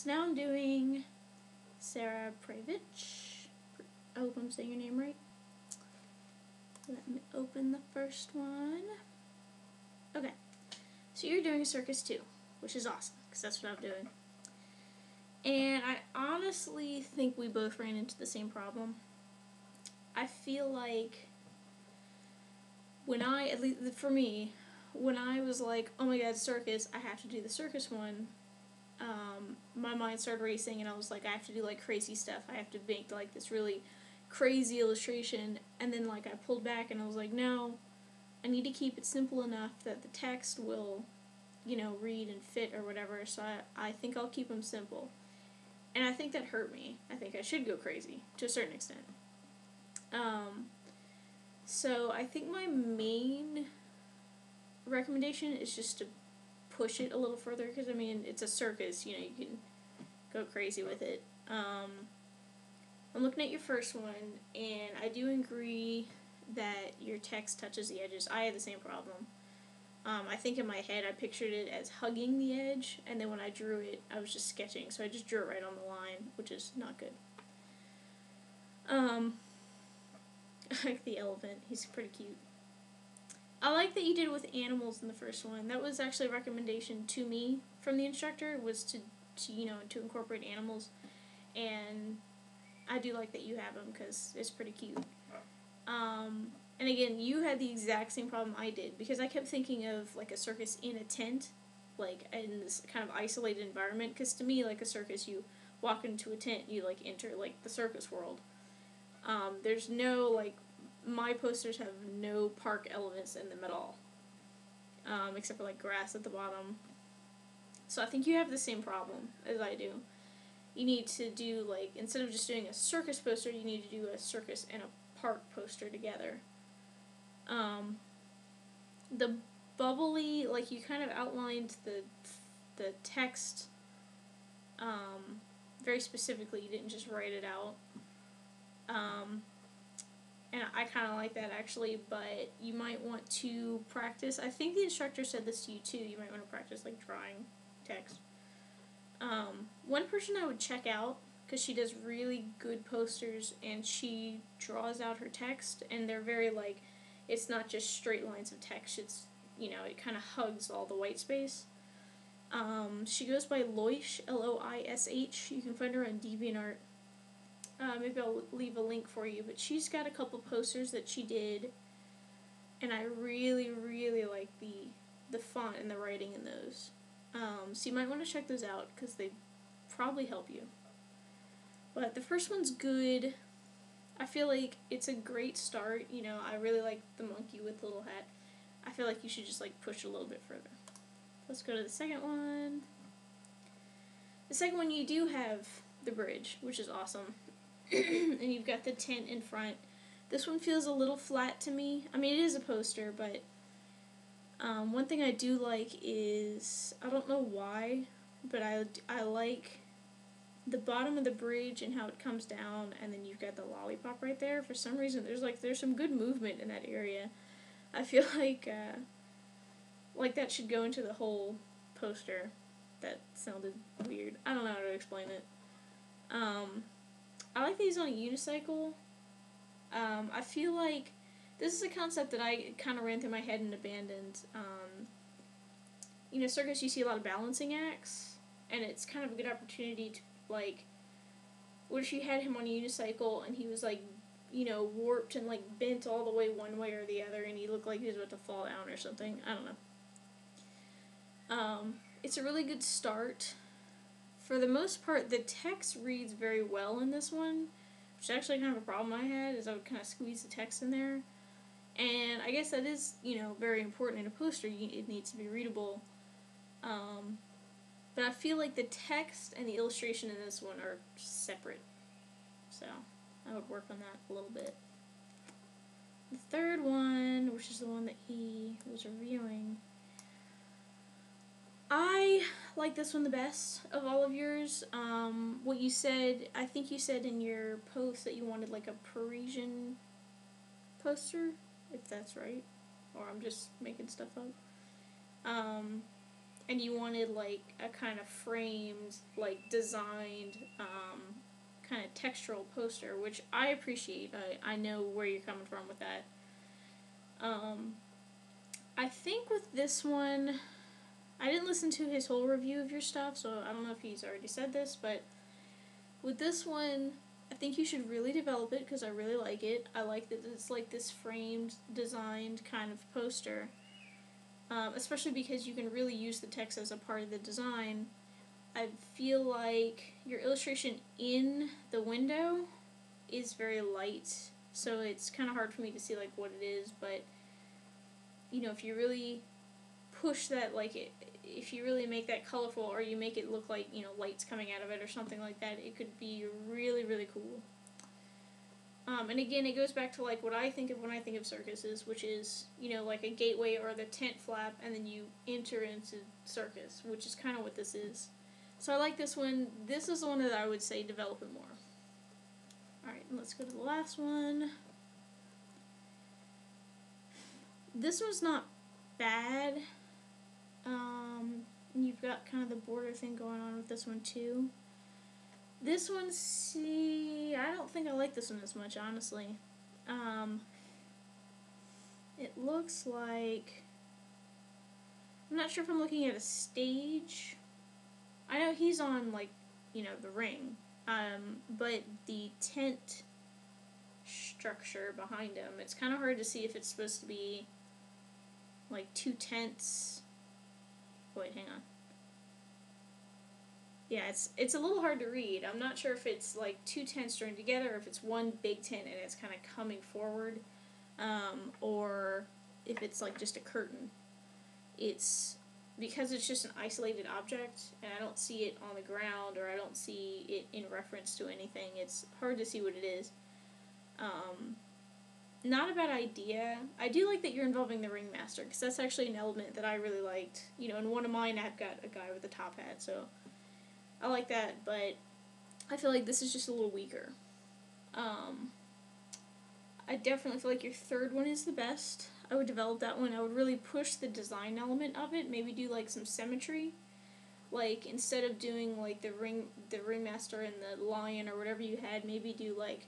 So now I'm doing Sarah Previch. I hope I'm saying your name right. Let me open the first one. Okay, so you're doing a circus too, which is awesome, because that's what I'm doing. And I honestly think we both ran into the same problem. I feel like at least for me, when I was like, oh my god, circus, I have to do the circus one, my mind started racing and I was like, I have to do like crazy stuff. I have to make like this really crazy illustration. And then like I pulled back and I was like, no, I need to keep it simple enough that the text will, read and fit or whatever. So I think I'll keep them simple. And I think that hurt me. I think I should go crazy to a certain extent. So I think my main recommendation is just to push it a little further, because I mean it's a circus, you can go crazy with it. I'm looking at your first one, and I do agree that your text touches the edges. I had the same problem. I think in my head I pictured it as hugging the edge, and then when I drew it, I was just sketching, so I just drew it right on the line, which is not good. I like the elephant. He's pretty cute. I like that you did it with animals in the first one. That was actually a recommendation to me from the instructor, was to incorporate animals, and I do like that you have them because it's pretty cute. And again, you had the exact same problem I did, because I kept thinking of like a circus in a tent, like in this kind of isolated environment, because to me, like a circus, you walk into a tent, you like enter like the circus world. There's no like, my posters have no park elements in them at all, except for like grass at the bottom. So I think you have the same problem as I do. You need to do like, instead of just doing a circus poster, you need to do a circus and a park poster together. The bubbly, like you kind of outlined the text very specifically. You didn't just write it out. And I kind of like that actually, but you might want to practice. I think the instructor said this to you too. You might want to practice like drawing text. One person I would check out, because she does really good posters and she draws out her text, and they're very like, it's not just straight lines of text, it's, it kind of hugs all the white space. She goes by Loish, Loish. You can find her on DeviantArt. Maybe I'll leave a link for you, but she's got a couple posters that she did, and I really, really like the font and the writing in those. So you might want to check those out, because they probably help you. But the first one's good. I feel like it's a great start. I really like the monkey with the little hat. I feel like you should just like push a little bit further. Let's go to the second one. The second one, you do have the bridge, which is awesome. And you've got the tent in front. This one feels a little flat to me. I mean, it is a poster, but one thing I do like is, I don't know why, but I like the bottom of the bridge and how it comes down, and then you've got the lollipop right there. For some reason, there's some good movement in that area. I feel like that should go into the whole poster. That sounded weird. I don't know how to explain it. I like these on a unicycle. I feel like this is a concept that I kind of ran through my head and abandoned. Circus, you see a lot of balancing acts, and it's kind of a good opportunity to, like, what if you had him on a unicycle and he was, like, warped and, like, bent all the way one way or the other, and he looked like he was about to fall down or something. I don't know. It's a really good start. For the most part, the text reads very well in this one, which is actually kind of a problem I had, is I would kind of squeeze the text in there. And I guess that is, very important in a poster. It needs to be readable. But I feel like the text and the illustration in this one are separate. So I would work on that a little bit. The third one, which is the one that he was reviewing, I like this one the best of all of yours. What you said, I think you said in your post that you wanted like a Parisian poster, if that's right, or I'm just making stuff up. and you wanted like a kind of framed, like designed, kind of textural poster, which I appreciate. I know where you're coming from with that. I think with this one, I didn't listen to his whole review of your stuff, so I don't know if he's already said this, but with this one, I think you should really develop it because I really like it. I like that it's like this framed, designed kind of poster, especially because you can really use the text as a part of the design. I feel like your illustration in the window is very light, so it's kind of hard for me to see like what it is, but you know, if you really push that, like if you really make that colorful, or you make it look like, you know, light's coming out of it or something like that, it could be really, really cool. And again, it goes back to like what I think of when I think of circuses, which is, you know, like a gateway or the tent flap, and then you enter into circus, which is kind of what this is. So I like this one. This is the one that I would say develop it more. Alright, let's go to the last one. This one's not bad. You've got kind of the border thing going on with this one too. This one, I don't think I like this one as much, honestly. It looks like, I'm not sure if I'm looking at a stage. I know he's on, like, you know, the ring. But the tent structure behind him, it's kind of hard to see if it's supposed to be like two tents. Wait, hang on. Yeah, it's a little hard to read. I'm not sure if it's like two tents joined together, or if it's one big tent and it's kind of coming forward, or if it's like just a curtain. It's because it's just an isolated object, and I don't see it on the ground, or I don't see it in reference to anything. It's hard to see what it is. Not a bad idea. I do like that you're involving the ringmaster, because that's actually an element that I really liked. You know, in one of mine, I've got a guy with a top hat, so I like that, but I feel like this is just a little weaker. I definitely feel like your third one is the best. I would develop that one. I would really push the design element of it. Maybe do like some symmetry. Like instead of doing like the ringmaster and the lion or whatever you had, maybe do like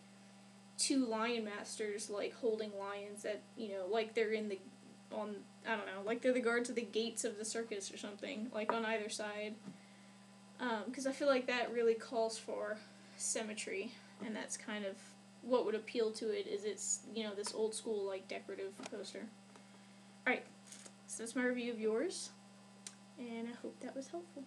two lion masters like holding lions that, you know, like they're I don't know, like they're the guards of the gates of the circus or something, like on either side. Because I feel like that really calls for symmetry, and that's kind of what would appeal to it, is it's, you know, this old school like decorative poster. Alright, so that's my review of yours, and I hope that was helpful.